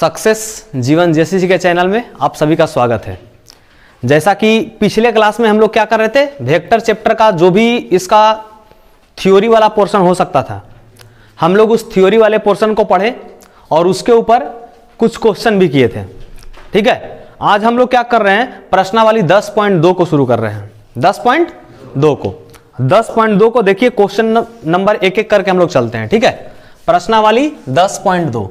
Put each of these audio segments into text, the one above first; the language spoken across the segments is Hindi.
सक्सेस जीवन जेसीसी के चैनल में आप सभी का स्वागत है। जैसा कि पिछले क्लास में हम लोग क्या कर रहे थे, वेक्टर चैप्टर का जो भी इसका थ्योरी वाला पोर्शन हो सकता था, हम लोग उस थ्योरी वाले पोर्शन को पढ़े और उसके ऊपर कुछ क्वेश्चन भी किए थे। ठीक है, आज हम लोग क्या कर रहे हैं, प्रश्नावली 10.2 को शुरू कर रहे हैं। 10.2 को देखिए, क्वेश्चन नंबर एक एक करके हम लोग चलते हैं। ठीक है, प्रश्नावली 10.2।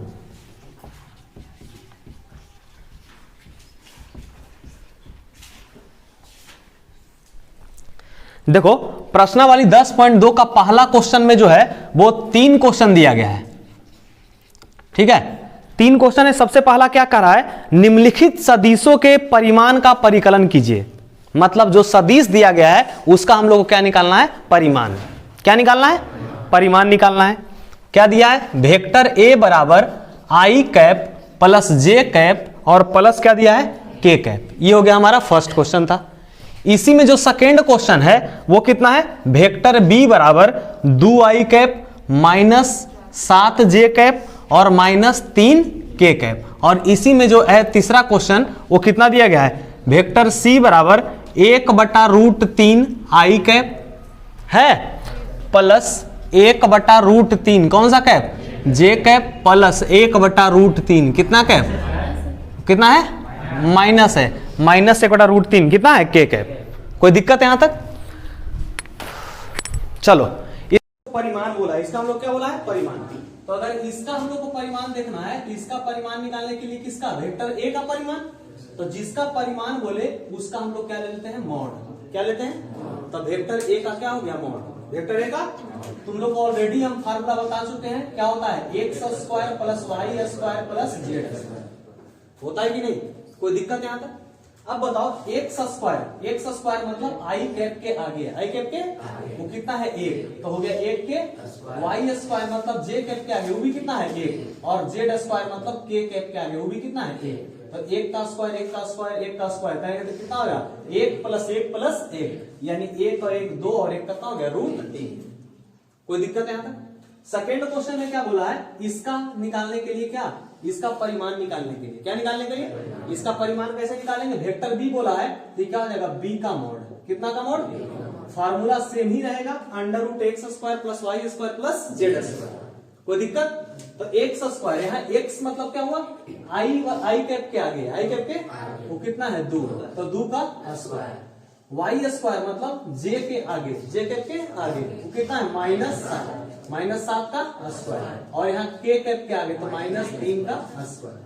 देखो, प्रश्नावली 10.2 का पहला क्वेश्चन में जो है वो 3 क्वेश्चन दिया गया है। ठीक है, 3 क्वेश्चन है। सबसे पहला क्या कर रहा है, निम्नलिखित सदिशों के परिमाण का परिकलन कीजिए। मतलब जो सदिश दिया गया है उसका हम लोग को क्या निकालना है, परिमाण। क्या निकालना है, परिमाण निकालना है। क्या दिया है, वेक्टर ए बराबर आई कैप प्लस जे कैप और प्लस क्या दिया है, के कैप। ये हो गया हमारा फर्स्ट क्वेश्चन था। इसी में जो सेकेंड क्वेश्चन है वो कितना है, वेक्टर बी बराबर 2i cap minus 7j cap और माइनस 3k कैप। और इसी में जो है तीसरा क्वेश्चन वो कितना दिया गया है, वेक्टर सी बराबर 1/√3i कैप है प्लस 1/√3 कौन सा कैप, j कैप प्लस 1/√3 कितना कैप, कितना है, माइनस है, माइनस 1/√3 कितना है, के कैप। कोई दिक्कत है यहां तक? चलो, इसको परिमाण बोला, इसका हम लोग क्या बोला है, परिमाण। तो अगर इसका हम लोग को परिमाण देखना है तो इसका परिमाण निकालने के लिए किसका, वेक्टर ए का परिमाण। तो जिसका परिमाण बोले उसका हम लोग क्या ले लेते हैं, मॉड। क्या लेते हैं, तो वेक्टर ए का क्या हो गया, मॉड। वेक्टर ए का तुम लोग को ऑलरेडी हम फार्मूला बता चुके हैं, क्या होता है, x² plus y² plus z²। होता है कि नहीं, कोई दिक्कत यहां तक? अब बताओ, x² मतलब आई कैप के आगे, आई कैप के वो कितना है, 1, तो हो गया 1 के। y² मतलब j कैप के आगे वो भी कितना है, 1, और z² मतलब k कैप के आगे वो भी कितना है, 1। तो 1 का स्क्वायर 1 का स्क्वायर 1 का स्क्वायर करेंगे तो कितना होगा, 1 प्लस 1 प्लस 1, यानी 1 और 1 2 और 1 कितना हो गया, √3। कोई दिक्कत है यहां तक? सेकेंड क्वेश्चन में क्या बोला है, इसका निकालने के लिए क्या, इसका परिमाण निकालने के लिए, क्या निकालने के लिए, इसका परिमाण कैसे निकालेंगे, वेक्टर बी बोला है तो क्या हो जाएगा, बी का मोड। कितना का मोड, फार्मूला सेम ही रहेगा, √x² plus y² plus z²। कोई दिक्कत? तो x², यहाँ x मतलब क्या हुआ, आई कैप के आगे, आई कैप के वो कितना है, 2, तो 2 का स्क्वायर। y² मतलब j के आगे, j कैप के आगे वो कितना है, -7 का स्क्वायर, और यहाँ k कैप के आगे तो -3 का स्क्वायर।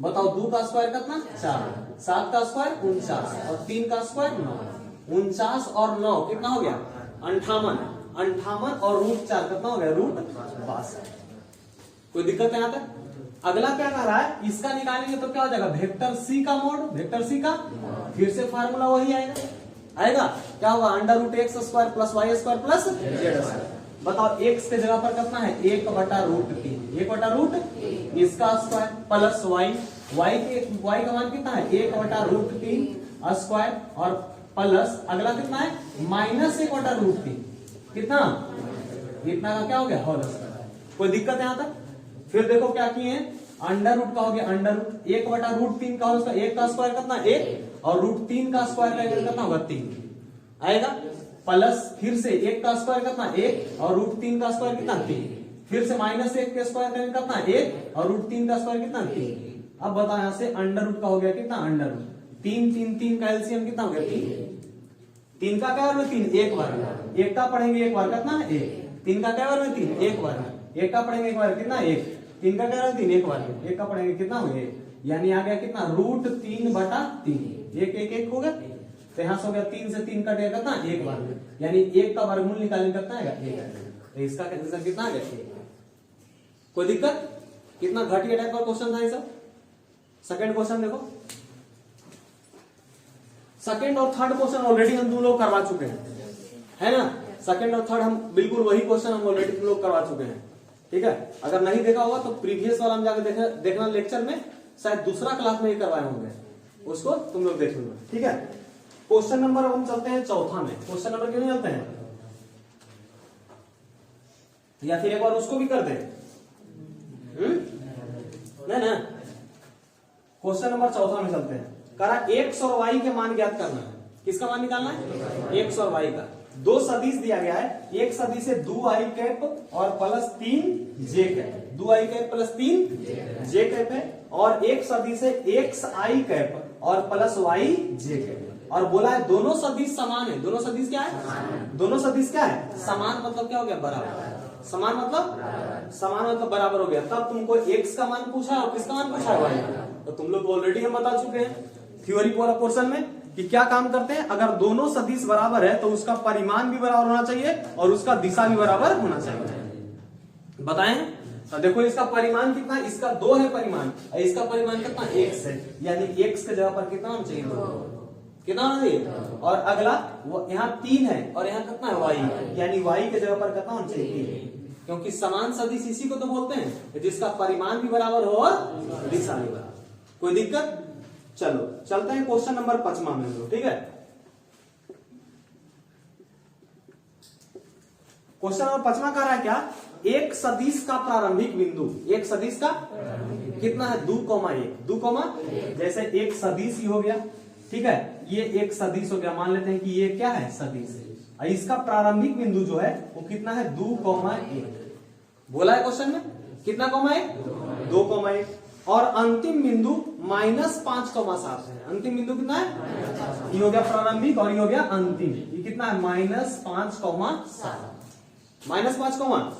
बताओ 2 का स्क्वायर कितना, 4, 7 का स्क्वायर 49 और 3 का स्क्वायर 9। 49 और 9 कितना हो गया, 58 और √4 कितना हो गया, √62। कोई दिक्कत है यहाँ तक? अगला क्या कर रहा है, इसका निकालेंगे तो क्या हो जाएगा, वेक्टर सी का मोड, वेक्टर सी का फिर से फार्मूला वही आएगा, क्या होगा, √x² plus y² plus z²। बताओ x के जगह पर कितना है, 1/√3, 1/√, इसका स्क्वायर प्लस y का मान कितना है, 1/√3 स्क्वायर और प्लस अगला कितना है, -1/√3 कितना, इतना का क्या हो गया, होल स्क्वायर। कोई दिक्कत है यहां तक? फिर देखो क्या किए हैं, √, का हो गया √, 1/√3 का होल स्क्वायर, 1 का स्क्वायर कितना, 1 और √3 का स्क्वायर करेंगे कितना होगा, 3 आएगा, प्लस फिर से 1 का स्क्वायर कितना, 1 और √3 का स्क्वायर कितना, 3, फिर से -1 के स्क्वायर करेंगे कितना, 1 और √3 का स्क्वायर कितना, 3। अब बताओ यहाँ से √, का हो गया कितना, √3 3 का एलसीएम कितना हो गया, 3 का क्या बार में 3, एक बार, 1 का पढ़ेंगे एक बार कितना, 1, 3 का क्या बार में 3, एक बार, 1 का पढ़ेंगे एक बार कितना, 1, 3 का क्या 3, एक बार, 1 का पढ़ेंगे कितना हो गया, यानी आ गया कितना, √3/3, 1 हो गया। तो यहाँ से हो गया 3 से 3 कटेगा कितना, एक बार में, यानी 1 का वर्गमूल निकालने कितना है, 1। तो इसका आंसर कितना है, 1। कोई दिक्कत? कितना घटिया टाइप का क्वेश्चन था ये सब। सेकंड क्वेश्चन देखो, सेकंड और थर्ड क्वेश्चन ऑलरेडी हम तुम लोग करवा चुके हैं, है ना। सेकंड और थर्ड हम बिल्कुल वही क्वेश्चन हम ऑलरेडी तुम लोग करवा चुके हैं। ठीक है, अगर नहीं देखा होगा तो प्रीवियस वाला हम जाकर देखना लेक्चर में, शायद दूसरा क्लास में ही करवाए होंगे, उसको तुम लोग देख लो। ठीक है, क्वेश्चन नंबर हम चलते हैं चौथा में। क्वेश्चन नंबर क्यों नहीं चलते हैं, या फिर एक बार उसको भी कर दें, ना क्वेश्चन नंबर 14 में चलते हैं। करा x और y के मान ज्ञात करना है। किसका मान निकालना है? x और y का। दो सदिश दिया गया है, एक सदिश है 2i कैप और plus 3j cap, 2i cap plus 3j cap है, और एक सदिश है xi कैप और प्लस yj कैप। और बोला है दोनों सदिश समान है। दोनों सदिश क्या है? दोनों सदिश क्या है? समान मतलब क्या हो गया? बराबर। समान मतलब बराबर हो गया। तब तुमको x का मान पूछा और किसका मान पूछा है? y। तो तुम लोग ऑलरेडी हम बता चुके हैं थ्योरी वाला पोर्शन में कि क्या काम करते हैं। अगर दोनों सदिश बराबर है तो उसका परिमाण भी बराबर होना चाहिए और उसका दिशा भी बराबर होना चाहिए। बताएं तो देखो इसका परिमाण कितना? इसका 2 है परिमाण, और इसका परिमाण कितना? x है। यानी x के जगह पर कितना होना चाहिए? 2। कितना होना चाहिए? और अगला वो यहाँ 3 है और यहाँ कितना है? y। यानी y के जगह पर कितना होना चाहिए? 3। क्योंकि समान सदिश इसी को तो बोलते हैं जिसका परिमाण भी बराबर हो और दिशा भी बराबर। कोई दिक्कत? चलो चलते हैं क्वेश्चन नंबर 5 में हम लोग। ठीक है, क्वेश्चन नंबर 5 कह रहा है क्या? एक सदिश का प्रारंभिक बिंदु, एक सदिश का कितना है? 2,1। 2, जैसे एक सदिश ही हो गया। ठीक है, ये एक सदिश हो गया, मान लेते हैं कि ये क्या है? सदिश है। इसका प्रारंभिक बिंदु जो है वो कितना है? 2,1 बोला है क्वेश्चन में। कितना कॉमा 1? 2,1। और अंतिम बिंदु -5,7 है। अंतिम बिंदु कितना है? ये हो गया प्रारंभिक और ये हो गया अंतिम। ये कितना है? -5,7। -5,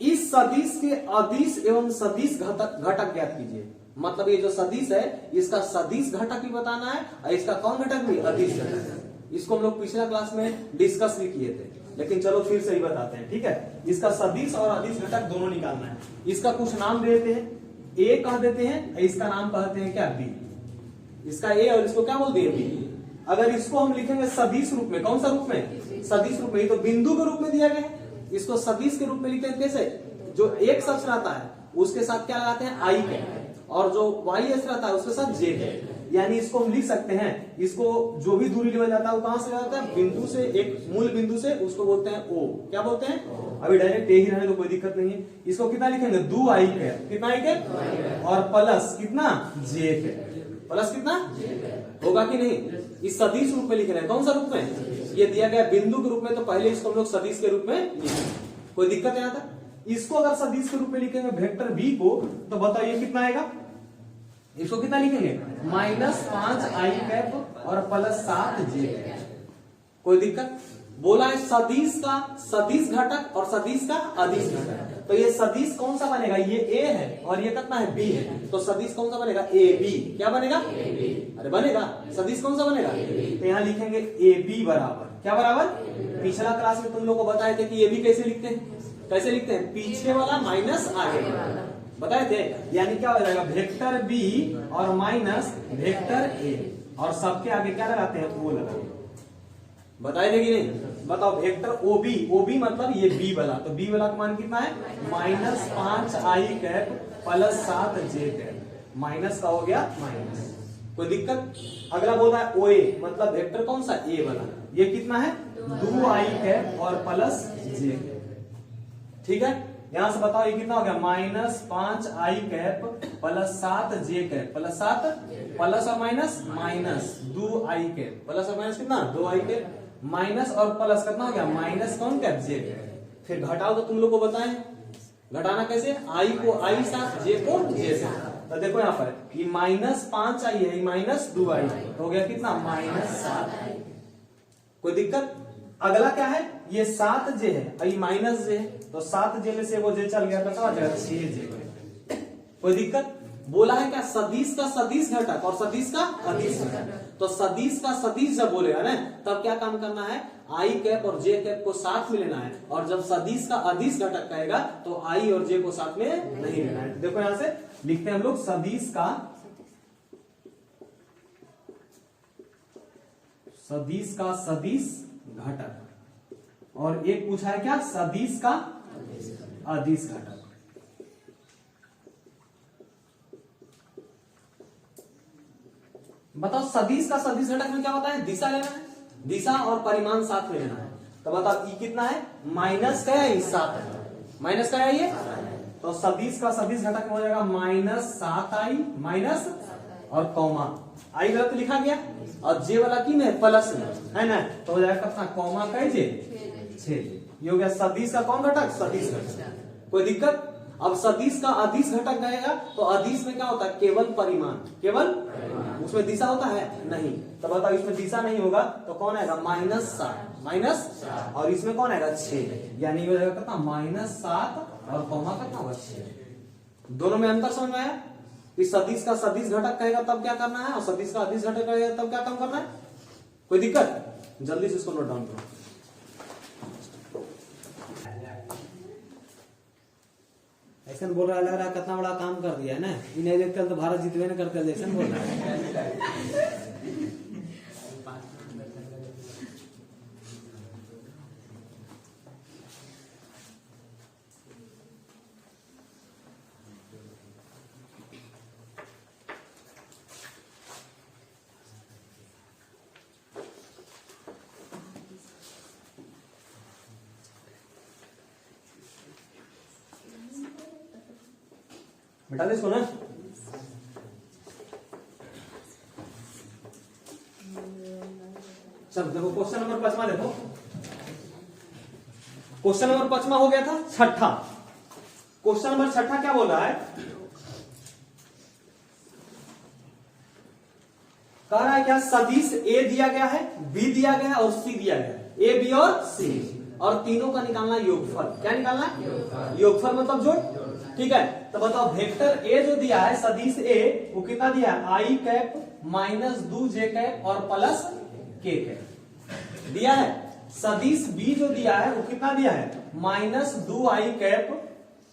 इस सदिश के अदिश एवं सदिश घटक ज्ञात कीजिए। मतलब ये जो सदिश है इसका सदिश घटक भी बताना है और इसका कौन घटक भी? अदिश घटक। इसको हम लोग पिछला क्लास में डिस्कस भी किए थे, लेकिन चलो फिर से ही बताते हैं। ठीक है, इसका सदिश और अदिश घटक दोनों निकालना है। इसका कुछ नाम दे देते हैं, ए कह देते हैं, इसका नाम कहते हैं क्या? बी। इसका ए और इसको क्या बोलते हैं? बी। अगर इसको हम लिखेंगे सदिश रूप में, कौन सा रूप में? सदिश रूप में। ये तो बिंदु के रूप में दिया गया है, इसको सदिश के रूप में लिखते हैं। कैसे? जो एक शब्द रहता है उसके साथ क्या लगाते हैं? आई के, और जो वाई रहता है उसके साथ जे के। यानी इसको हम लिख सकते हैं, इसको जो भी दूरी लिया जाता है वो कहां से जाता है? बिंदु से, एक मूल बिंदु से, उसको बोलते हैं ओ। क्या बोलते हैं? अभी डायरेक्ट ए ही रहने तो कोई दिक्कत नहीं है। इसको कितना लिखेंगे? 2i के। कितना i के? और प्लस कितना? j के। प्लस कितना होगा कि नहीं? इस सदिश रूप में लिख रहे हैं। कौन सा रूप में? ये दिया गया बिंदु के रूप में, तो पहले इसको हम लोग सदिश के रूप में लिखेंगे। कोई दिक्कत है यहाँ तक? इसको अगर सदिश के रूप में लिखेंगे वेक्टर बी को, तो बताइए कितना आएगा? इसको कितना लिखेंगे? -5i कैप और प्लस 7j। कोई दिक्कत? बोला है सदिश का सदिश घटक और सदिश का अदिश घटक। तो ये सदिश कौन सा बनेगा? ये ए है और ये कितना है? बी है। तो सदिश कौन सा बनेगा? A B. क्या बनेगा? अरे बनेगा। सदिश कौन सा बनेगा? तो यहाँ लिखेंगे ए बी बराबर क्या? बराबर। पिछला क्लास में तुम लोग को बताए थे कि ए बी कैसे लिखते हैं? कैसे लिखते हैं? पीछे वाला माइनस आगे वाला बताए थे। यानी क्या हो जाएगा? वेक्टर बी और माइनस वेक्टर ए, और सबके आगे क्या लगाते हैं? ओ लगाते हैं। बताए थे कि नहीं? बताओ। वेक्टर ओबी, ओबी मतलब ये बी वाला, तो बी वाला का मान कितना है? -5i cap plus 7j cap. Minus का हो गया माइनस। कोई दिक्कत? अगला बोल रहा है ओए, मतलब वेक्टर कौन सा? ए वाला। ये कितना है? 2i कैप और प्लस j कैप। ठीक है, यहां से बताओ ये कितना हो गया? -5i cap plus 7j cap plus 7 plus और minus minus 2i cap plus और माइनस कितना? 2i cap. माइनस और प्लस कितना हो गया? माइनस कौन कैप? j cap. फिर घटाओ तो तुम लोग को बताएं घटाना कैसे? i को i साथ, j को j साथ। तो देखो यहाँ पर ये -5i है, -2i हो गया कितना? -7i। कोई दिक्कत? अगला क्या है? ये 7j है और ये -j है, तो 7j में से वो j चल गया तो क्या हो जाएगा? 6j। कोई दिक्कत? बोला है क्या? सदिश का सदिश घटक और सदिश का अदिश घटक। तो सदिश का सदिश जब बोलेगा ना, तब क्या काम करना है? आई कैप और जे कैप को साथ में लेना है, और जब सदिश का अदिश घटक कहेगा तो आई और जे को साथ में नहीं लेना है। देखो यहां से लिखते हैं हम लोग सदिश का सदिश घटक, और एक पूछा है क्या? सदिश का अदिश घटक। बताओ सदिश का सदिश घटक में क्या होता है? दिशा लेना है, दिशा और परिमाण साथ में लेना है। तो बताओ ई कितना है? माइनस का है, 7 है। माइनस का है ये, तो सदिश का सदिश घटक हो जाएगा -7i माइनस और कॉमा, आई गलत लिखा गया और जे वाला की में प्लस में, है ना, तो हो जाएगा कितना, कॉमा का जे 6। ये हो गया सदिश का कौन घटक, सदिश घटक। कोई दिक्कत? अब सदिश का अदिश घटक गएगा तो अदिश में क्या होता है, केवल परिमाण, केवल उसमें दिशा होता है नहीं। तो बताओ इसमें दिशा नहीं होगा तो कौन आएगा, -7, माइनस, और इसमें कौन आएगा 6, यानी हो जाएगा कितना, -7 और कॉमा कितना होगा 6। दोनों में अंतर समझ में आया? इस सदिश का सदिश घटक कहेगा तब क्या करना है और सदिश का अदिश घटक कहेगा तब क्या काम करना है। कोई दिक्कत? जल्दी से इसको नोट डाउन करो। ऐसा बोल रहा है, लग रहा है कितना बड़ा काम कर दिया है ना, इन्हें देखकर तो भारत जीतवे न करते, ऐसा बोल रहा है। बेटा इसको ना, चल देखो क्वेश्चन नंबर 5 देखो, क्वेश्चन नंबर 5 हो गया था छठा। क्वेश्चन नंबर 6 क्या बोल रहा है, कह रहा है क्या, सदिश ए दिया गया है, बी दिया गया है और सी दिया गया है, ए बी और सी, और तीनों का निकालना योगफल। क्या निकालना है, योगफल मतलब जोड़। ठीक है, तो बताओ वेक्टर ए जो दिया है सदिश ए, वो कितना दिया है, आई कैप माइनस 2 जे कैप और प्लस के कैप दिया है। सदिश बी जो दिया है वो कितना दिया है, -2 आई कैप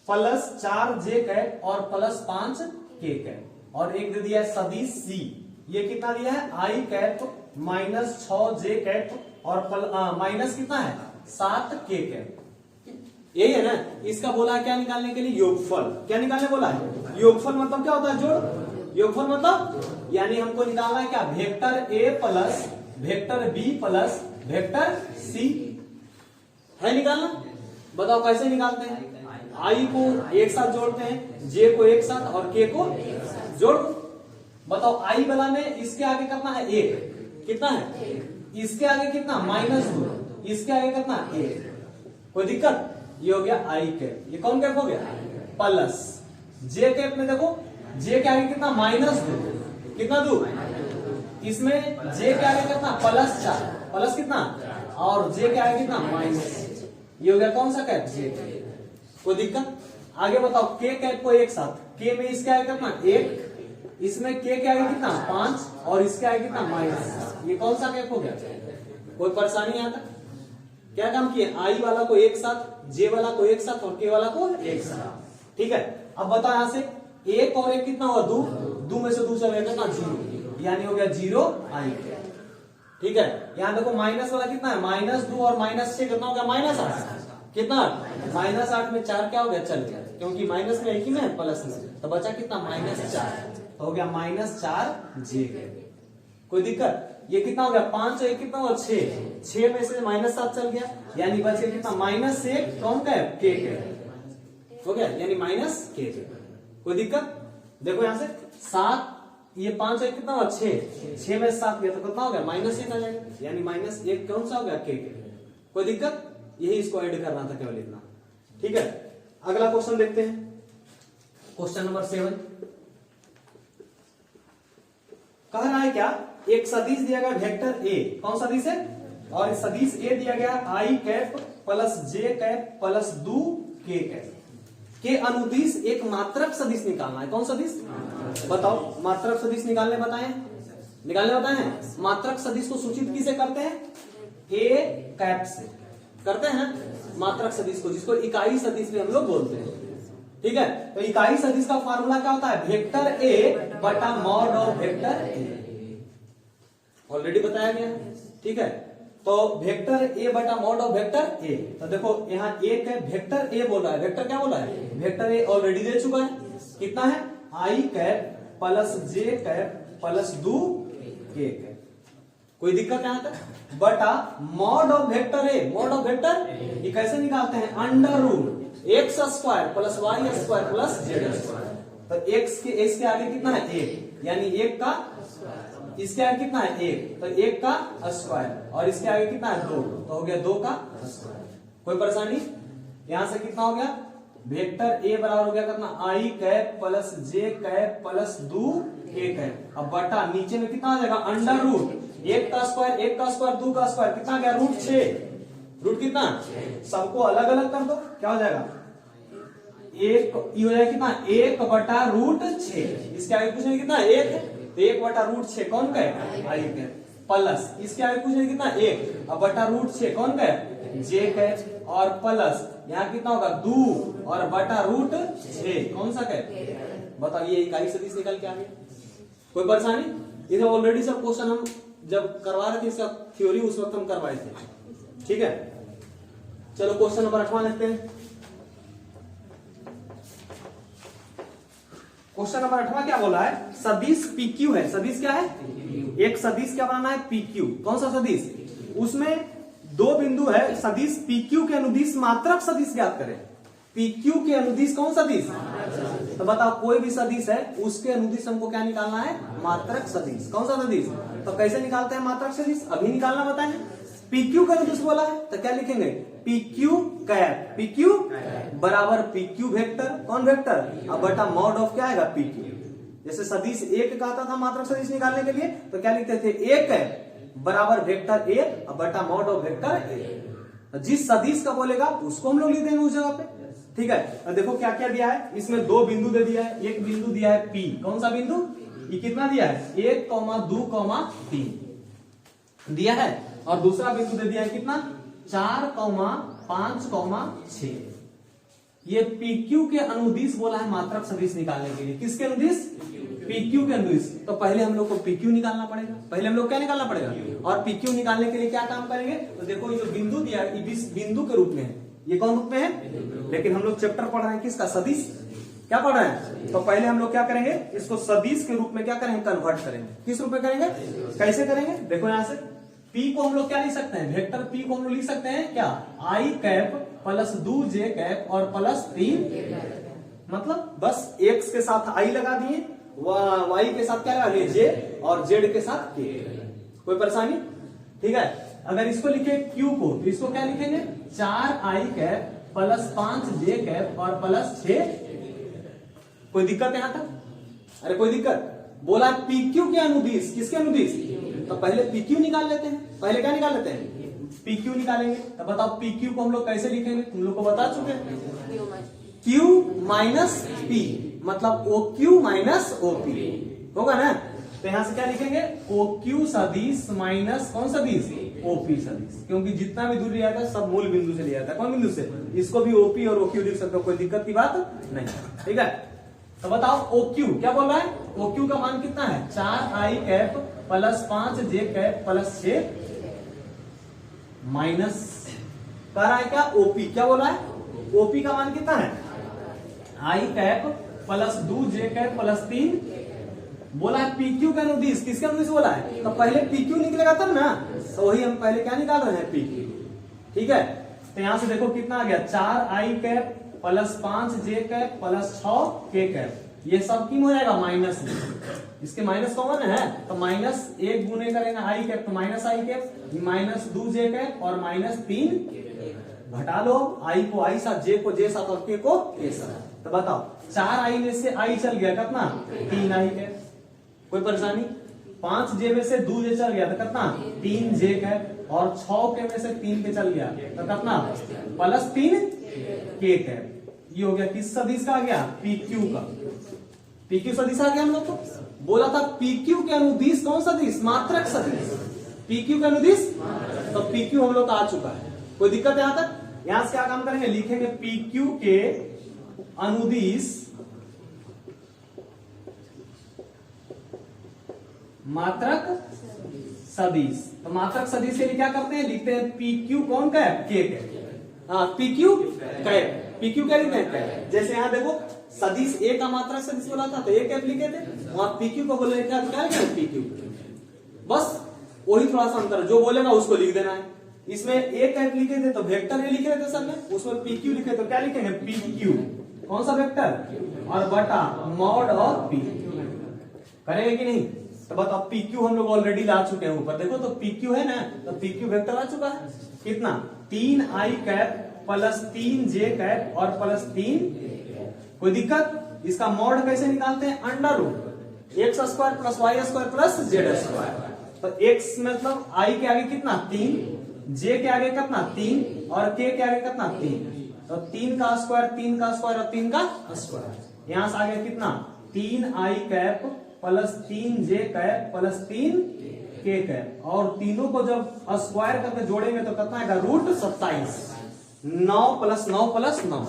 प्लस 4 जे कैप और प्लस 5 के कैप, और एक दे दिया है सदिश सी, ये कितना दिया है, आई कैप -6 जे कैप और माइनस कितना है, 7 के कैप। यही है ना, इसका बोला है क्या निकालने के लिए, योगफल। क्या निकालने बोला है, योगफल मतलब क्या होता है, जोड़। योगफल मतलब यानी हमको निकालना है क्या, vector A plus vector B plus vector C, है निकालना। बताओ कैसे निकालते हैं, आई को एक साथ जोड़ते हैं, जे को एक साथ और के को जोड़। बताओ आई वाला में इसके आगे कितना है, 1, कितना है, इसके आगे कितना, -2, इसके आगे कितना 1। कोई दिक्कत? ये हो गया आई कैप, ये कौन कैप हो गया, प्लस जे कैप में देखो, जे के आगे कितना, -2, कितना 2, इसमें जे के आगे कितना, +4, प्लस कितना, और जे के आगे कितना, माइनस, ये हो गया कौन सा कैप, जे कैप। कोई दिक्कत? आगे बताओ के कैप को एक साथ, के में इसके आगे कितना 1, इसमें के आगे कितना 5 और इसके आगे कितना -, ये कौन सा कैप हो गया। कोई परेशानी यहाँ तक? क्या काम किए, आई वाला को एक साथ, जे वाला को एक साथ और के वाला को एक साथ। ठीक है, अब बताओ यहाँ से 1 और 1 कितना हुआ, 2 में से 2 चले कितना, 0, यानी हो गया 0 आई कैप। ठीक है, यहाँ देखो माइनस वाला कितना है, -2 और -6 कितना हो गया, -8, कितना, -8 में 4 क्या हो गया, चल गया, क्योंकि माइनस में एक ही में प्लस में, तो बचा कितना, -4, तो हो गया -4 जे कैप। कोई दिक्कत? ये कितना हो गया, 5 और 1 कितना हुआ, 6 में से -7 चल गया, यानी बच गया कितना, -1 कौन कैप, के कैप हो गया, यानी -के कैप। कोई दिक्कत? देखो यहाँ से 7, ये 5 और 1 कितना हुआ, 6 में 7 गया तो कितना हो गया, -1 आ जाएगा, यानी -1 कौन सा हो गया, के कैप। कोई दिक्कत? यही इसको ऐड करना था केवल इतना। ठीक है, अगला क्वेश्चन देखते हैं, क्वेश्चन नंबर 7 कह रहा है क्या, एक सदिश दिया गया वेक्टर ए, कौन सदिश है, और इस सदिश ए दिया गया आई कैप प्लस जे कैप प्लस 2 के कैप के अनुदिश एक मात्रक सदिश निकालना है। कौन सदिश, बताओ, मात्रक सदिश निकालने बताए, निकालने बताए हैं। मात्रक सदिश को सूचित किसे करते हैं, ए कैप से करते हैं मात्रक सदिश को, जिसको इकाई सदिश भी हम लोग बोलते हैं। ठीक है, तो इकाई सदिश का फार्मूला क्या होता है, वेक्टर ए बटा mod of vector A, already बताया गया। ठीक है, तो वेक्टर ए बटा मॉड ऑफ वेक्टर ए, तो देखो यहाँ एक है वेक्टर ए बोल रहा है, वेक्टर क्या बोल रहा है, वेक्टर ए ऑलरेडी दे चुका है, कितना है, आई कैप प्लस जे कैप प्लस 2 के कैप। कोई दिक्कत यहाँ तक, बटा mod of vector A, mod of vector ये कैसे निकालते हैं, under root x² plus y² plus z²। तो x के आगे कितना है 1, यानी 1 का, इसके आगे कितना है 1, तो 1 का स्क्वायर, और इसके आगे कितना है 2, तो हो गया 2 का स्क्वायर। कोई परेशानी? यहां से कितना हो गया, वेक्टर a बराबर हो गया कितना, i cap plus j cap plus 2a cap. अब बटा नीचे में कितना आ जाएगा, अंडर रूट 1 का स्क्वायर, 1 का स्क्वायर, 2 का स्क्वायर, कितना गया रूट 6, रूट कितना, सबको अलग अलग कर दो, क्या हो जाएगा, एक ये हो जाएगा कितना, 1 बटा रूट 6, इसके आगे कुछ नहीं कितना 1 है, तो 1 बटा रूट 6 कौन का है, आई का, प्लस इसके आगे कुछ नहीं कितना 1, अब बटा रूट 6 कौन का है, जे का, और प्लस यहाँ कितना होगा 2 और बटा रूट 6 कौन सा का है, बताओ ये इकाई सदिश निकल के आ गया। कोई परेशानी? इधर ऑलरेडी सब क्वेश्चन हम जब करवा रहे थे इसका थ्योरी उस वक्त हम करवाए थे, ठीक है। चलो क्वेश्चन नंबर 8 लिखते हैं। क्वेश्चन नंबर 8 क्या बोला है, सदिश PQ है, सदिश क्या है, एक सदिश क्या बनाना है PQ, कौन सा सदिश, उसमें 2 बिंदु है, सदिश PQ के अनुदिश मात्रक सदिश ज्ञात करें। PQ के अनुदिश कौन सदिश, तो बताओ कोई भी सदिश है उसके अनुदिश हमको क्या निकालना है, मात्रक सदिश। कौन सा सदिश, तो कैसे निकालते हैं मात्रक सदिश, अभी निकालना बताएं। PQ का अनुदिश बोला है तो क्या लिखेंगे, PQ कैप, PQ बराबर PQ वेक्टर, कौन वेक्टर, अब बटा मॉड ऑफ क्या आएगा PQ। जैसे सदिश एक कहता था मात्रक सदिश निकालने के लिए तो क्या लिखते थे, एक है बराबर वेक्टर ए अब बटा मॉड ऑफ वेक्टर ए। जिस सदिश का बोलेगा उसको हम लोग लिख देंगे उस जगह पे, ठीक है। अब देखो क्या क्या दिया है, इसमें 2 बिंदु दे दिया है, एक बिंदु दिया है P, कौन सा बिंदु, ये कितना दिया है 1, 2, 3 दिया है, और दूसरा बिंदु दे दिया है कितना 4, 5, 6। ये PQ के अनुदिश बोला है मात्रक सदिश निकालने के लिए, किसके अनुदिश, PQ के अनुदिश। तो पहले हम लोग को PQ निकालना पड़ेगा, पहले हम लोग क्या निकालना पड़ेगा, और PQ निकालने के लिए क्या काम करेंगे, तो देखो ये जो बिंदु दिया है इस बिंदु के रूप में है, ये कौन रूप में है, लेकिन हम लोग चैप्टर पढ़ रहे हैं किसका, सदिश, क्या पढ़ रहे हैं, तो पहले हम लोग क्या करेंगे, इसको सदिश के रूप में क्या करेंगे, कन्वर्ट करेंगे। किस रूप में करेंगे, कैसे करेंगे, देखो यहां से P को हम लोग क्या लिख सकते हैं, वेक्टर P को हम लोग लिख सकते हैं क्या, I cap plus 2j cap और प्लस 3, मतलब बस x के साथ I लगा दिए, y के साथ क्या लगा दिए j, और z के साथ k। कोई परेशानी, ठीक है। अगर इसको लिखे Q को तो इसको क्या लिखेंगे, 4i cap plus 5j cap और प्लस 6। कोई दिक्कत यहां तक, अरे कोई दिक्कत, बोला PQ के अनुदिश, किसके अनुदिश, तो पहले PQ निकाल लेते हैं, पहले क्या निकाल लेते हैं, PQ निकालेंगे। तो बताओ PQ को हम लोग कैसे लिखेंगे, तुम लोग को बता चुके हैं, Q माइनस P मतलब OQ माइनस OP होगा ना। तो यहां से क्या लिखेंगे, OQ सदिश माइनस कौन सदिश, OP सदिश, क्योंकि जितना भी दूर लिया था सब मूल बिंदु से लिया था, कौन बिंदु से, इसको भी OP और OQ लिख सकते हो, कोई दिक्कत की बात नहीं, ठीक है। तो बताओ OQ क्या बोल रहा है, OQ का मान कितना है, 4i cap plus 5j cap plus 6 minus कर रहा है क्या OP, क्या बोला है, OP का मान कितना है, i cap plus 2j cap plus 3, बोला है PQ का अनुदिश, किसके अनुदिश बोला है, तो पहले PQ निकलेगा तब ना, तो वही हम पहले क्या निकाल रहे हैं PQ, ठीक है। तो यहां से देखो कितना आ गया, 4i cap plus 5j cap plus 6k cap, ये सब क्यों हो जाएगा माइनस में, इसके माइनस कॉमन है तो माइनस 1 गुने करेंगे i कैप तो minus i cap, minus 2j cap और माइनस 3, घटा लो i को i साथ, j को j साथ और k को k साथ। तो बताओ 4i में से i चल गया कितना, 3i कैप। कोई परेशानी, 5j में से 2j चल गया तो कितना, 3j कैप, और 6k में से 3 के चल गया तो कितना, प्लस 3k कैप। ये हो गया किस सदिश का आ गया, PQ का, PQ सदिश आ गया। हम लोग को बोला था PQ के अनुदिश कौन सदिश, मात्रक सदिश, PQ के अनुदिश, तो PQ हम लोग का आ चुका है। कोई दिक्कत यहां तक, यहां से क्या काम करेंगे, लिखेंगे PQ के अनुदिश मात्रक सदिश। तो मात्रक सदिश के लिए क्या करते हैं, लिखते हैं PQ कौन का है, K का, हाँ PQ कैप, PQ क्या लिखते हैं, जैसे यहाँ देखो सदिश A का मात्रक सदिश बोला था तो A कैप लिखे थे, वहां PQ को बोले क्या लिखे PQ, बस वही थोड़ा सा अंतर, जो बोलेगा उसको लिख देना है। इसमें A कैप लिखे थे तो वेक्टर A लिखे थे सर ने, उसमें PQ लिखे तो क्या लिखेंगे PQ, कौन सा वेक्टर, और बटा मॉड ऑफ पी, करेंगे कि नहीं। तो बताओ पी क्यू हम लोग ऑलरेडी ला चुके हैं ऊपर, देखो तो पी क्यू है ना, तो पी क्यू वेक्टर आ चुका है कितना, 3i cap plus 3j cap और प्लस 3, कोई दिक्कत। इसका मॉड कैसे निकालते हैं, under root x square plus Y square plus Z square. तो x मतलब i के आगे कितना 3, j के आगे कितना 3 और k के आगे कितना 3, तो 3 का स्क्वायर 3 का स्क्वायर और 3 का स्क्वायर, यहां से आ गया कितना 3i cap plus 3j cap plus 3k cap, और तीनों को जब स्क्वायर करके जोड़ेंगे तो कितना आएगा रूट 27, 9 प्लस 9 प्लस 9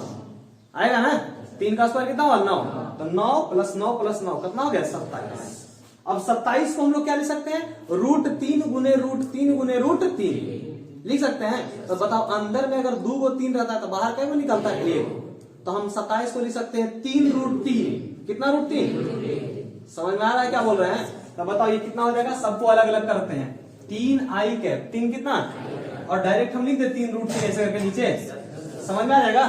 आएगा ना, 3 का स्क्वायर कितना हुआ 9, तो 9 प्लस 9 प्लस 9 कितना हो गया 27। अब 27 को हम लोग क्या लिख सकते हैं, रूट 3 गुने रूट 3 गुने रूट 3 लिख सकते हैं। तो बताओ अंदर में अगर 2 को 3 रहता है तो बाहर क्या निकलता है 1, तो हम 27 को लिख सकते हैं 3 रूट 3, कितना रूट 3, समझ में आ रहा है क्या बोल रहे हैं। तो बताओ ये कितना हो जाएगा, सबको अलग अलग करते हैं, 3i कैप 3 कितना, और डायरेक्ट हम लिख दे 3 रूट 3 ऐसे करके नीचे, समझ में आ जाएगा।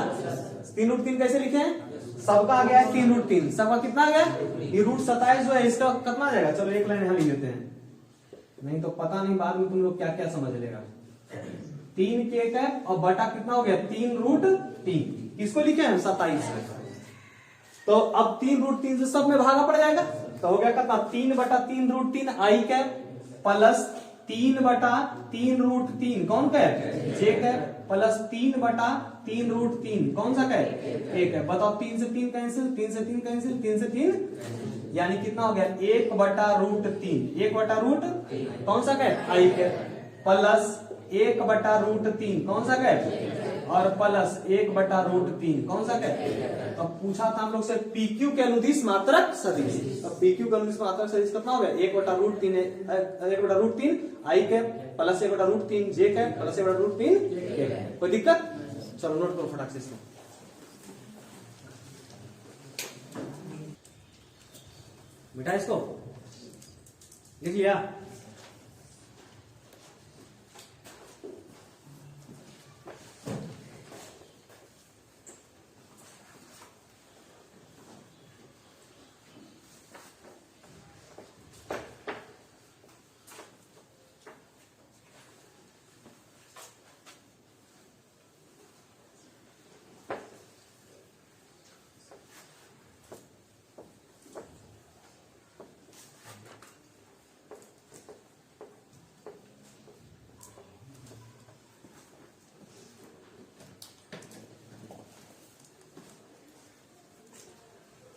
3 रूट 3 कैसे लिखे हैं, सबका आ गया 3 रूट 3, सबका कितना आ गया, ये रूट 27 जो है इसका कितना आ जाएगा, चलो एक लाइन यहां लिख देते हैं, नहीं तो पता नहीं बाद में तुम लोग क्या क्या समझ लेगा। 3k कैप और बटा कितना हो गया 3 रूट 3, किसको लिखे हैं 27, तो अब 3 रूट 3 से सब में भागा पड़ जाएगा, तो हो गया कितना 3 बटा 3 रूट 3 i कैप प्लस 3 बटा 3 रूट 3 कौन कैप j कैप प्लस 3 बटा 3 रूट 3 कौन सा कैप एक है। बताओ 3 से 3 कैंसिल, 3 से 3 कैंसिल, 3 से 3, यानी कितना हो गया 1 बटा रूट 3, 1 बटा रूट कौन सा कैप i कैप प्लस 1 बटा रूट 3 कौन सा कैप, और प्लस 1 बटा रूट 3 कौन सा कैप। तो पूछा था हम लोग से PQ के अनुदिश मात्रक सदिश, तो PQ के अनुदिश मात्रक सदिश कितना हो गया 1 बटा रूट 3, 1 बटा रूट 3 i कैप प्लस 1 बटा रूट 3 j कैप प्लस 1 बटा रूट 3 k कैप। कोई दिक्कत, चलो नोट करो फटाक से इसको, बेटा इसको लिख लिया।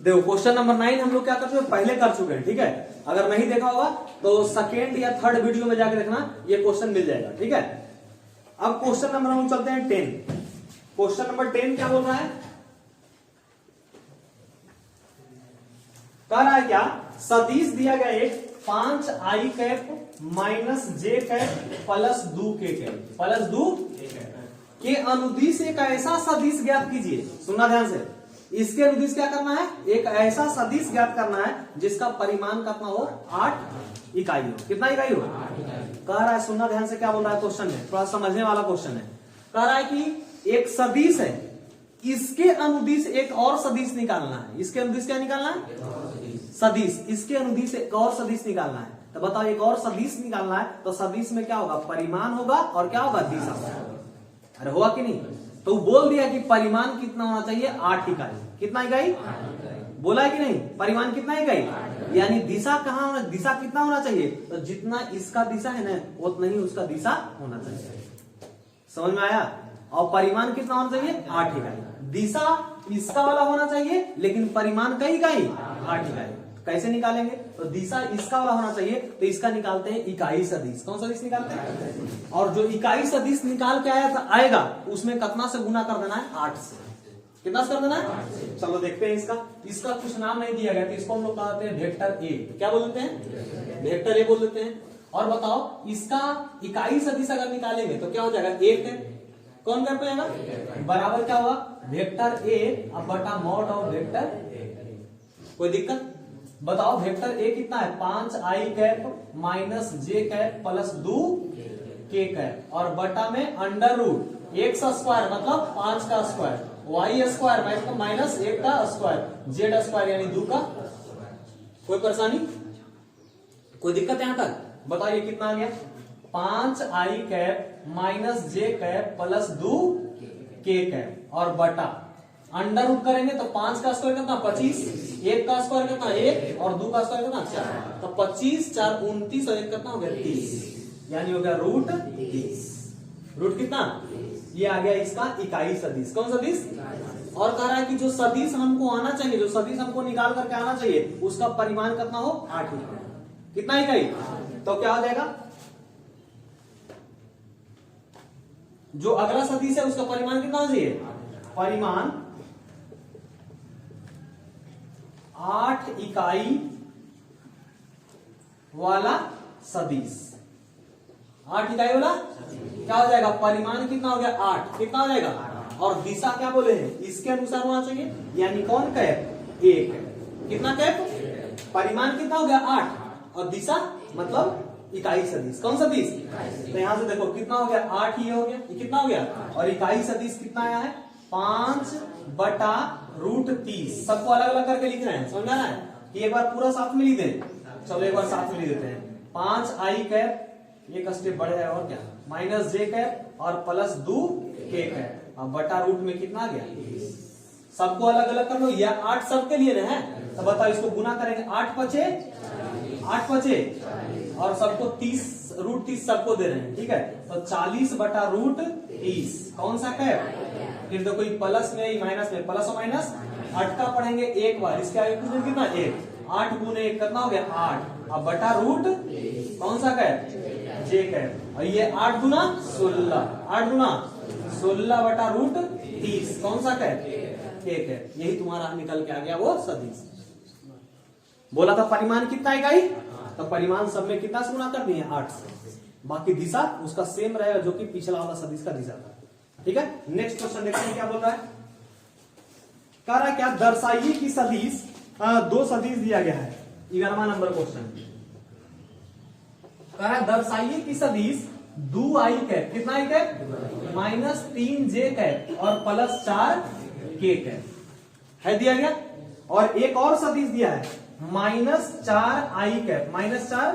देखो क्वेश्चन नंबर 9 हम लोग क्या कर चुके हैं, पहले कर चुके हैं, ठीक है। अगर नहीं देखा होगा तो सेकेंड या थर्ड वीडियो में जाकर देखना, ये क्वेश्चन मिल जाएगा, ठीक है। अब क्वेश्चन नंबर हम चलते हैं 10। क्वेश्चन नंबर 10 क्या बोल रहा है, कह रहा है क्या, सदिश दिया गया एक 5i cap minus j cap plus 2k cap plus 2k के अनुदिश एक ऐसा सदिश ज्ञात कीजिए, सुनना ध्यान से, इसके अनुदिश क्या करना है, एक ऐसा सदिश ज्ञात करना है जिसका परिमाण कितना हो 8 इकाई हो, कितना इकाई हो, कह रहा है, सुनना ध्यान से क्या बोल रहा है क्वेश्चन में, थोड़ा समझने वाला क्वेश्चन है। कह रहा है कि एक सदिश है, इसके अनुदिश एक और सदिश निकालना है, इसके अनुदिश क्या निकालना है सदिश, इसके अनुदिश एक और सदिश निकालना है। तो बताओ एक और सदिश निकालना है तो सदिश में क्या होगा, परिमाण होगा और क्या होगा दिशा होगा, अरे हुआ कि नहीं। तो बोल दिया कि परिमाण कितना होना चाहिए 8 इकाई, कितना इकाई बोला है कि नहीं, परिमाण कितना इकाई, यानी दिशा कहाँ होना, दिशा कितना होना चाहिए, तो जितना इसका दिशा है ना उतना ही उसका दिशा होना चाहिए, समझ में आया। और परिमाण कितना होना चाहिए 8 इकाई, दिशा इसका वाला होना चाहिए लेकिन परिमाण कई इकाई 8 इकाई। कैसे निकालेंगे, तो दिशा इसका वाला होना चाहिए तो इसका निकालते हैं इकाई सदिश, कौन सदिश निकालते हैं, और जो इकाई सदिश निकाल के आएगा उसमें कितना से गुना कर देना है 8 से, कितना से कर देना है। चलो देखते हैं इसका, इसका कुछ नाम नहीं दिया गया तो इसको हम लोग कहते हैं वेक्टर ए, क्या बोल देते हैं वेक्टर ए बोल देते हैं। और बताओ इसका इकाई सदिश अगर निकालेंगे तो क्या हो जाएगा 1 है, कौन कर पाएगा बराबर क्या हुआ वेक्टर ए अब बटा मॉड ऑफ वेक्टर ए। कोई दिक्कत, बताओ वेक्टर ए कितना है 5i cap minus j cap plus 2k cap और बटा में अंडर रूट x स्क्वायर मतलब 5 का स्क्वायर वाई स्क्वायर माइनस 1 का स्क्वायर जेड स्क्वायर यानी 2 का। कोई परेशानी, कोई दिक्कत यहां तक? बताइए कितना आ गया? 5i कैप माइनस जे कैप प्लस 2k कैप और बटा अंडर रूट करेंगे तो 5 का स्क्वायर कितना 25, 1 का स्क्वायर कितना 1 और 2 का स्क्वायर कितना 4, तो 25 4 29 और 1 कितना हो गया 30, यानी हो गया रूट 30। रूट कितना? ये आ गया इसका इकाई सदिश। कौन सदिश? और कह रहा है कि जो सदिश हमको आना चाहिए, जो सदिश हमको निकाल करके आना चाहिए, उसका परिमाण कितना हो 8 इकाई। कितना इकाई? तो क्या हो जाएगा? जो अगला सदिश है उसका परिमाण कितना होना चाहिए? परिमाण 8 इकाई वाला सदिश। 8 इकाई वाला क्या हो जाएगा? परिमाण कितना हो गया 8। कितना हो जाएगा? और दिशा क्या बोले हैं? इसके अनुसार होना चाहिए, यानी कौन कैप? 1 कैप। कितना कैप? परिमाण कितना हो गया 8 और दिशा मतलब इकाई सदिश। कौन सदिश? तो यहां से देखो कितना हो गया 8, ये हो गया, ये कितना हो गया, और इकाई सदिश कितना आया है 5 बटा रूट 30। सबको अलग अलग करके लिख रहे हैं, समझ रहा है कि एक बार पूरा साथ में लिख दें। चलो एक बार साथ में लिख देते हैं। 5i कैप, एक स्टेप बढ़े है और क्या, माइनस जे कैप और प्लस 2k कैप, अब बटा रूट में कितना आ गया, सबको अलग अलग कर लो। या 8 सबके लिए है, तो बताओ इसको गुना करेंगे 8 पचे और सबको 30 रूट 30 सबको दे रहे हैं, ठीक है, तो 40 बटा रूट 30 कौन सा कैप। फिर देखो प्लस में माइनस में, प्लस और माइनस 8 का पढ़ेंगे एक बार, इसके आगे कुछ कितना 1, 8 गुने 1 कितना हो गया 8, अब बटा रूट कौन सा कैप, जे कैप, और ये 8 गुना 16, 8 गुना 16 बटा रूट 30 कौन सा कैप, के कैप। यही तुम्हारा निकल के आ गया वो सदिश। बोला था परिमाण कितना इकाई, तो परिमाण सब में कितना से गुना कर दिए 8 से, बाकी दिशा उसका सेम रहेगा जो कि पिछला वाला सदिश का दिशा था, ठीक है। नेक्स्ट क्वेश्चन देखते हैं क्या बोल रहा है। कह रहा है क्या, दर्शाइए कि सदिश, 2 सदिश दिया गया है, 11वां नंबर क्वेश्चन। कह रहा है दर्शाइए कि सदिश 2i कैप, कितना i cap, minus 3j cap और प्लस 4k कैप है दिया गया। और एक और सदिश दिया है minus 4i cap, minus 4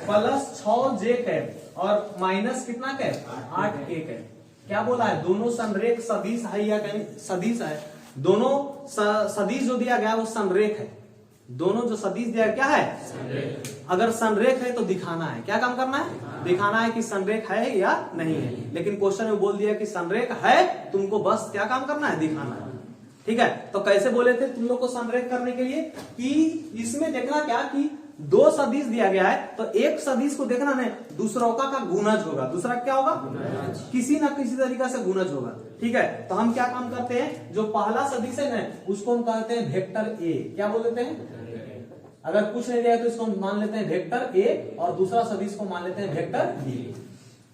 plus 6j cap और माइनस कितना कैप 8k कैप। क्या बोला है, दोनों संरेख सदिश है या कहीं सदिश है, दोनों सदिश जो दिया गया वो संरेख है। दोनों जो सदिश दिया क्या है, अगर संरेख है तो दिखाना है, क्या काम करना है, दिखाना है कि संरेख है या नहीं है। लेकिन क्वेश्चन में बोल दिया कि संरेख है, तुमको बस क्या काम करना है, दिखाना है, ठीक है। तो कैसे बोले थे तुम लोग को संरेख करने के लिए, कि इसमें देखना क्या कि 2 सदिश दिया गया है, तो एक सदिश को देखना नहीं, दूसरों का गुणज होगा, दूसरा क्या होगा, किसी ना किसी तरीका से गुणज होगा, ठीक है। तो हम क्या काम करते हैं, जो पहला सदिश है ना उसको हम कहते हैं वेक्टर ए, क्या बोल देते हैं, अगर कुछ नहीं दिया तो इसको हम मान लेते हैं वेक्टर ए और दूसरा सदिश को मान लेते हैं वेक्टर बी।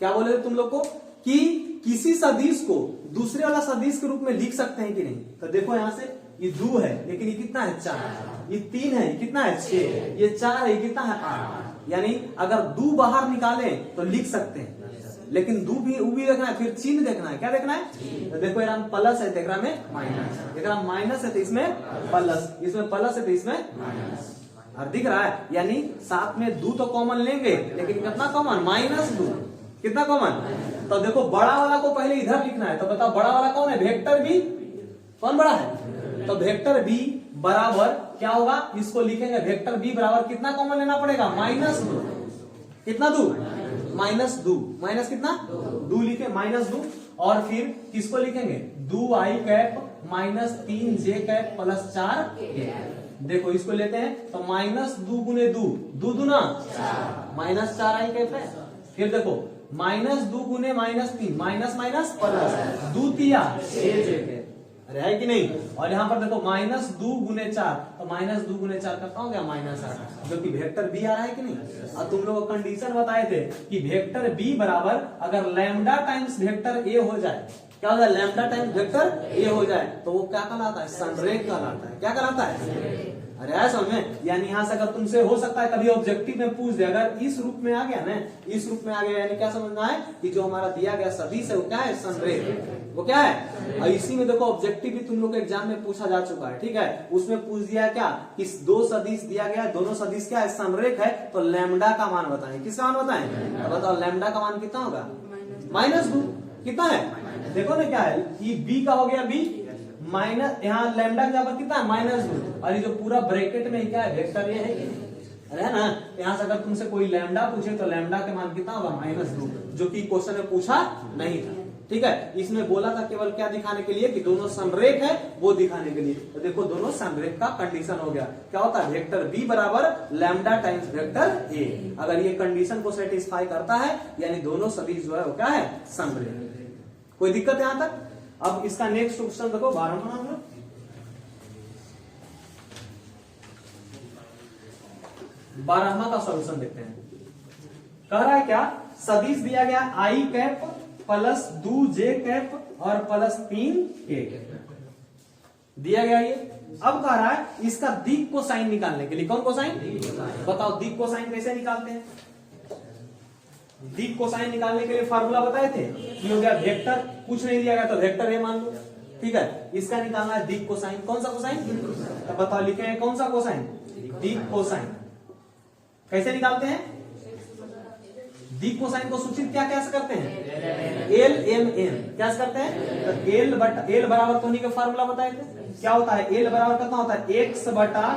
क्या बोले तुम लोग को कि किसी सदिश को दूसरे वाला सदिश के रूप में लिख सकते हैं कि नहीं, तो देखो यहां से ये 2 है लेकिन ये कितना है 4, ये 3 है, ये कितना है 6, ये 4 है, ये कितना है 8, यानी अगर 2 बाहर निकाले तो लिख सकते हैं, लेकिन 2 भी देखना है, फिर चिन्ह देखना है, क्या देखना है, तो देखो यहाँ प्लस है तो एकरा में माइनस, एकरा माइनस है तो इसमें प्लस, इसमें प्लस है तो इसमें माइनस, और दिख रहा है, यानी साथ में 2 तो कॉमन लेंगे, लेकिन कितना कॉमन, -2, कितना कॉमन। तो देखो बड़ा वाला को पहले इधर लिखना है, तो बताओ बड़ा वाला कौन है, वेक्टर बी, कौन बड़ा है, तो वेक्टर बी बराबर क्या होगा, इसको लिखेंगे वेक्टर बी बराबर कितना कॉमन लेना पड़ेगा, -2, कितना 2, -2, माइनस कितना 2 लिखे, -2, और फिर किसको लिखेंगे 2i cap minus 3j cap plus 4, देखो इसको लेते हैं तो -2 गुने 2, 2 दूना -4i कैप है, फिर देखो -2 गुने -3, माइनस माइनस प्लस, 2 तिया 6j कैप, अरे है कि नहीं। और यहाँ पर देखो -2 गुने 4, तो -2 गुने 4 करता हो गया -8, जो कि वेक्टर बी आ रहा है कि नहीं। और तुम लोग कंडीशन बताए थे कि वेक्टर बी बराबर अगर लैम्डा टाइम्स वेक्टर ए हो जाए, क्या हो जाए, लैम्डा टाइम्स वेक्टर ए हो जाए, तो वो क्या कहलाता है, संरेख कहलाता है, क्या कहलाता है। अरे आया समझ में? यानी यहां से अगर तुमसे हो सकता है कभी ऑब्जेक्टिव में पूछ दे, अगर इस रूप में आ गया ना, इस रूप में आ गया, यानी क्या समझना है कि जो हमारा दिया गया सदिश है वो क्या है? संरेख। वो क्या है? और इसी में देखो ऑब्जेक्टिव भी तुम लोग के एग्जाम में पूछा जा चुका है, ठीक है? उसमें पूछ दिया क्या कि दो सदिश दिया गया है, दोनों सदिश क्या है? संरेख है, तो लैम्डा का मान बताएं। किसका मान बताएं? तो बताओ लैम्डा का मान कितना होगा? -2। कितना है? देखो ना क्या है, ये बी का हो गया बी माइनस, यहाँ लैम्डा के पर कितना है? -2। और ये जो पूरा ब्रैकेट में क्या है? वेक्टर ये है, अरे है ना? यहाँ से अगर तुमसे कोई लैम्डा पूछे तो लैम्डा के मान कितना होगा? -2, जो कि क्वेश्चन में पूछा नहीं था, ठीक है? इसमें बोला था केवल क्या दिखाने के लिए कि दोनों समरेख है, वो दिखाने के लिए। तो देखो दोनों समरेख का कंडीशन हो गया, क्या होता है? वेक्टर बी बराबर लैम्डा टाइम्स वेक्टर ए। अगर ये कंडीशन को सेटिस्फाई करता है यानी दोनों सदिश जो है वो क्या है? समरेख। कोई दिक्कत है यहां तक? अब इसका नेक्स्ट क्वेश्चन देखो 12वां नंबर, 12वां का सॉल्यूशन देखते हैं। कह रहा है क्या? सदिश दिया गया आई कैप प्लस 2 जे कैप और प्लस 3 के कैप दिया गया ये। अब कह रहा है इसका दिक को साइन निकालने के लिए, कौन को साइन? बताओ दिक को साइन कैसे निकालते हैं? दिक को साइन निकालने के लिए फार्मूला बताए थे कि हो गया वेक्टर, कुछ नहीं दिया गया तो वेक्टर है मान लो, ठीक है? इसका निकालना है दिक कोसाइन। कौन सा कोसाइन? तो बताओ लिखे हैं कौन सा कोसाइन? दिक कोसाइन। कैसे निकालते हैं? दिक कोसाइन को सूचित क्या कैसे करते हैं? L M N. क्या करते हैं? तो एल बराबर तो नहीं के फार्मूला बताए थे, क्या होता है? एल बराबर कितना होता है? एक्स बटा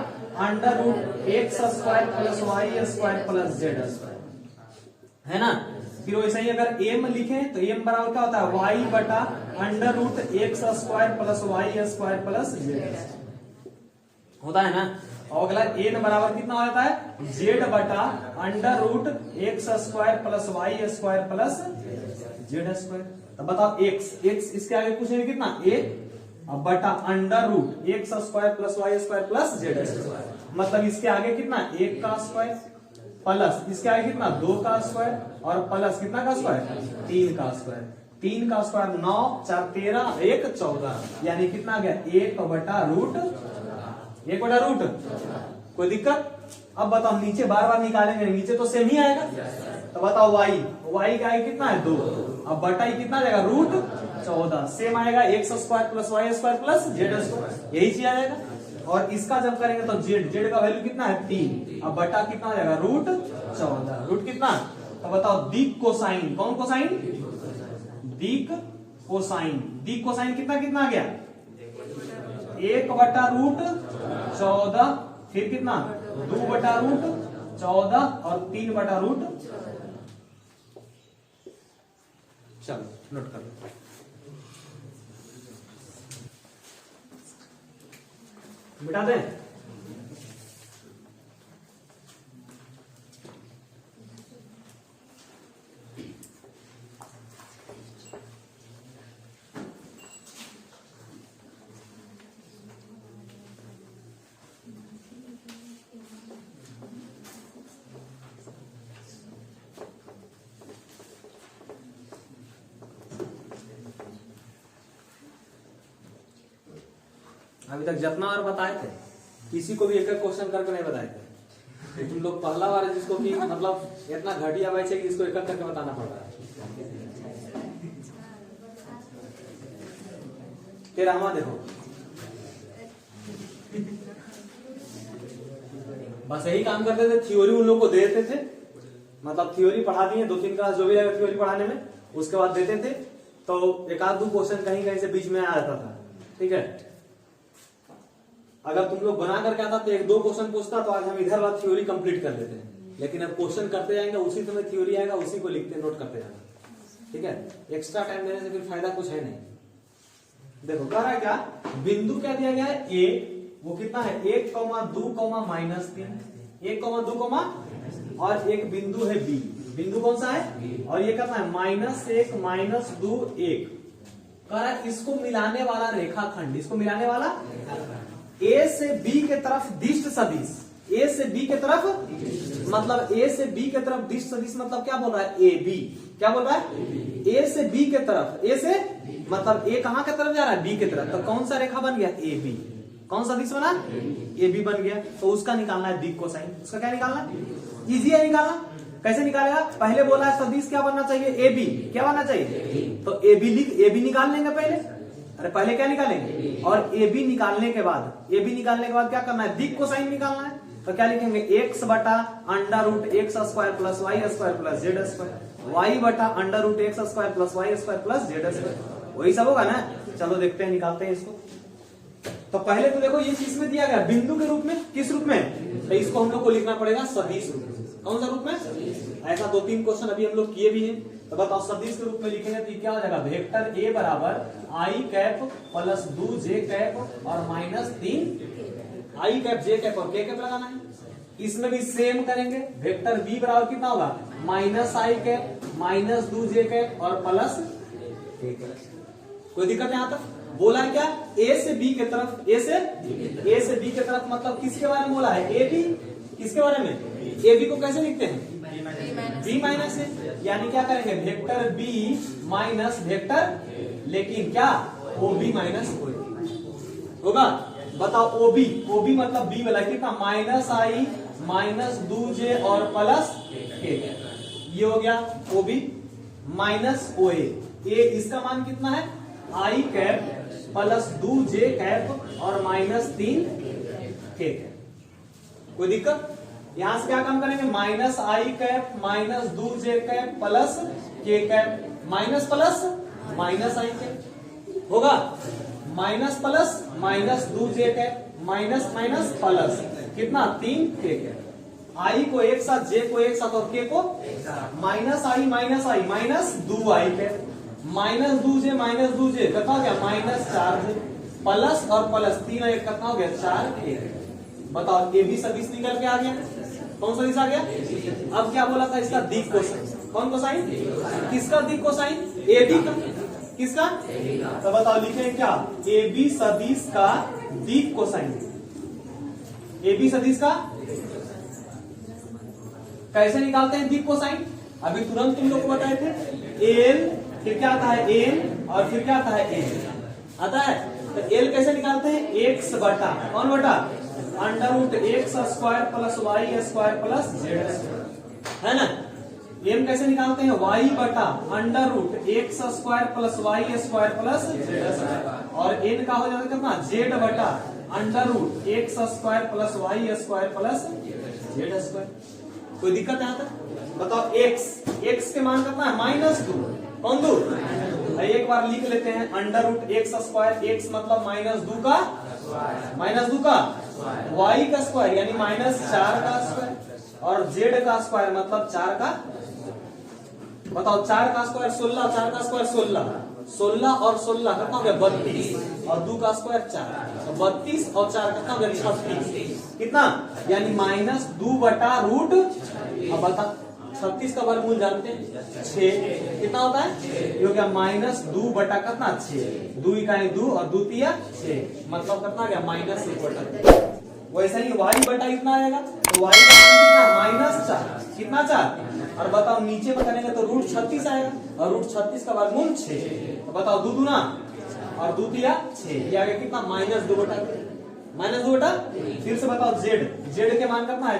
under root x square plus Y square plus Z square, है ना? फिर वैसे ही अगर m लिखें तो m बराबर क्या होता है? y बटा under root x square plus Y square plus Z होता है ना? और अगला n बराबर कितना हो जाता है? z बटा under root x square plus Y square plus Z square. तो बताओ x इसके आगे कुछ नहीं, कितना? 1 अब बटा under root x square plus Y square plus Z square, मतलब इसके आगे कितना? 1 का स्क्वायर प्लस इसके आगे कितना? 2 का स्क्वायर और प्लस कितना का स्क्वायर? 3 का स्क्वायर। 3 का स्क्वायर 9 4 13 1 14, यानी कितना गया? 1 बटा रूट। कोई दिक्कत? अब बताओ नीचे बार बार निकालेंगे, नीचे तो सेम ही आएगा। तो बताओ y का आगे कितना है? 2, अब बटा ही कितना जाएगा? रूट 14, सेम आएगा X square plus Y square plus Z square, यही चीज आ जाएगा। और इसका जब करेंगे तो जेड का वैल्यू कितना है? 3, अब बटा कितना हो जाएगा? रूट 14। रूट कितना? तो बताओ दिक कोसाइन। कौन कोसाइन? दिक कोसाइन। दिक कोसाइन कितना कितना आ गया? 1 बटा रूट 14, फिर कितना? 2 बटा रूट 14 और 3 बटा रूट। चलो नोट कर लो। मिटा दें? अभी तक जितना और बताए थे किसी को भी एक क्वेश्चन करके नहीं बताए थे। तुम लोग पहला बार है जिसको कि मतलब इतना घटिया बैच है कि इसको एक करके बताना पड़ रहा है। फिर हम देखो बस यही काम करते थे, थ्योरी उन लोग को देते थे, मतलब थ्योरी पढ़ा दिए 2-3 क्लास जो भी लगा थ्योरी पढ़ाने में, उसके बाद देते थे तो एक आध 2 क्वेश्चन कहीं कहीं से बीच में आ जाता था, ठीक है? अगर तुम लोग बना करके आता तो 1-2 क्वेश्चन पूछता तो आज हम इधर वाला थ्योरी कंप्लीट कर लेते हैं, लेकिन अब क्वेश्चन करते जाएंगे उसी समय थ्योरी आएगा, उसी को लिखते नोट करते जाना, ठीक है? एक्स्ट्रा टाइम देने से फिर फायदा कुछ है नहीं। देखो कह रहा है क्या? बिंदु क्या दिया गया है? ए, वो कितना है? 1, 2, -3, 1, 2, और एक बिंदु है बी। बिंदु कौन सा है? और ये कितना है? -1, -2, 1। कह रहा है इसको मिलाने वाला रेखाखंड, इसको मिलाने वाला ए से बी के तरफ दिष्ट सदिश, ए से बी के तरफ, मतलब ए से बी के तरफ दिष्ट सदिश मतलब क्या बोल रहा है? A B. क्या बोल रहा है? ए से बी के तरफ, ए से मतलब ए कहां के तरफ जा रहा है? बी के तरफ। तो कौन सा रेखा बन गया? A B. कौन सा सदिश बना? ए बी बन गया। तो उसका निकालना है दिक कोसाइन। उसका क्या निकालना है? इजी है निकालना। कैसे निकालेगा? पहले बोला है सदिश क्या बनना चाहिए? A B. क्या बनना चाहिए? तो ए बी निकाल लेंगे पहले। अरे पहले क्या निकालेंगे? और ए बी निकालने के बाद क्या करना है? दिक कोसाइन निकालना है। तो क्या लिखेंगे? x बटा under root x square plus Y square plus Z square, वाई बटा under root x square plus Y square plus Z square. वही सब होगा ना। चलो देखते हैं, निकालते हैं इसको। तो पहले तो देखो ये चीज में दिया गया बिंदु के रूप में। किस रूप में? तो इसको हम लोग को लिखना पड़ेगा सदिश रूप में। कौन सा रूप में? ऐसा 2-3 क्वेश्चन अभी हम लोग किए भी हैं। तो बताओ सदिश के रूप में लिखेंगे तो क्या हो जाएगा? वेक्टर ए बराबर आई कैप प्लस 2 जे कैप और माइनस 3 आई कैप जे कैप और के कैप लगाना है। इसमें भी सेम करेंगे। वेक्टर बी बराबर कितना होगा? माइनस आई कैप माइनस 2 जे कैप और प्लस के कैप। कोई दिक्कत यहां तक? बोला है क्या? ए से बी के तरफ, ए से बी के तरफ मतलब किसके बारे में बोला है? A B. किसके बारे में? ए बी को कैसे लिखते हैं? बी माइनस है। यानी क्या करेंगे? वेक्टर बी माइनस वेक्टर, लेकिन क्या? ओ बी माइनस होगा। बताओ ओबी मतलब बी वाला कितना? माइनस आई माइनस 2 जे और प्लस के। ये हो गया ओबी माइनस ओ ए। इसका मान कितना है? आई कैप प्लस 2 जे कैप और माइनस 3 के कैप। कोई दिक्कत? यहां से क्या काम करेंगे? माइनस आई कैप माइनस 2 जे कैप प्लस के कैप, माइनस प्लस माइनस आई कैप होगा। माइनस प्लस माइनस 2 जे कैप माइनस माइनस प्लस कितना? 3 के कैप। आई को एक साथ, जे को एक साथ और के को माइनस आई माइनस 2 आई कैप माइनस 2 जे कितना हो गया? माइनस 4 जे प्लस और प्लस 3 और 1 कितना हो गया? 4 के। बताओ ए बी सदिश निकल के आ गया। कौन सा सदिश आ गया? अब क्या बोला था? इसका दिक कोसाइन। कौन कोसाइन? किसका दिक कोसाइन? ए बी का। किसका? तो बताओ लिखें क्या? ए बी सदिश का दिक कोसाइन। ए बी सदिश का कैसे निकालते हैं दिक कोसाइन? अभी तुरंत तुम लोग को बताए थे। एल, फिर क्या आता है? एन, और फिर क्या आता है? एन आता है। तो एल कैसे निकालते हैं? एक्स बटा कौन बटा? Under root x square plus Y square plus Z square, है ना। एम कैसे निकालते हैं? वाई बटा under root x square plus Y square plus Z square, और एन का हो जाता है कितना? जेड बटा under root x square plus Y square plus Z square. कोई दिक्कत है यहाँ तक? बताओ एक्स के मान कितना है? माइनस 2। कौन 2? एक बार लिख लेते हैं। Under root x square, X मतलब -2 का वाई का स्क्वायर यानी -4 का स्क्वायर, और जेड का स्क्वायर मतलब 4 का। बताओ 4 का स्क्वायर 16, 4 का स्क्वायर 16 और 16 कितना हो गया? 32, और 2 का स्क्वायर 4, तो 32 और 4 कितना हो गया? 36। कितना? यानी -2 बटा रूट। अब बता 36 का वर्गमूल जानते हैं 6 कितना होता है? ये हो गया -2 बटा कितना? 6। 2 इकाई 2 और 2 तिया 6, मतलब कितना आ गया? -1 बटा। वैसे ही y बटा इतना आएगा, तो y का मान कितना? -4। कितना? 4। और बताओ नीचे में करेंगे तो रूट 36 आएगा, और रूट 36 का वर्गमूल 6। तो बताओ 2 दूना और 2 तिया 6, ये आ गया कितना? -2 बटा। -2 बटा। फिर से बताओ जेड के मान कितना है?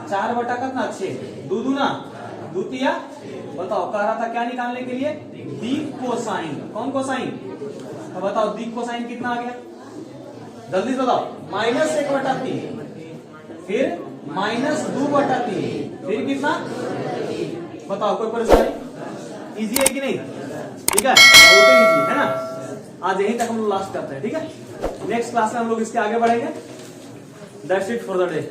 4 बटा कितना? 6। 2 दूना 2 तिया। बताओ कह रहा था क्या निकालने के लिए? दिक कोसाइन। कौन कोसाइन? तो बताओ दिक कोसाइन कितना आ गया? जल्दी से बताओ। -1 बटा 3, फिर -2 बटा 3, फिर कितना? बताओ कोई परेशानी? इजी है कि नहीं? ठीक है, बहुत इजी है ना। आज यहीं तक हम लोग लास्ट करते हैं, ठीक है। नेक्स्ट क्लास में हम लोग इसके आगे बढ़ेंगे। That's it for the day.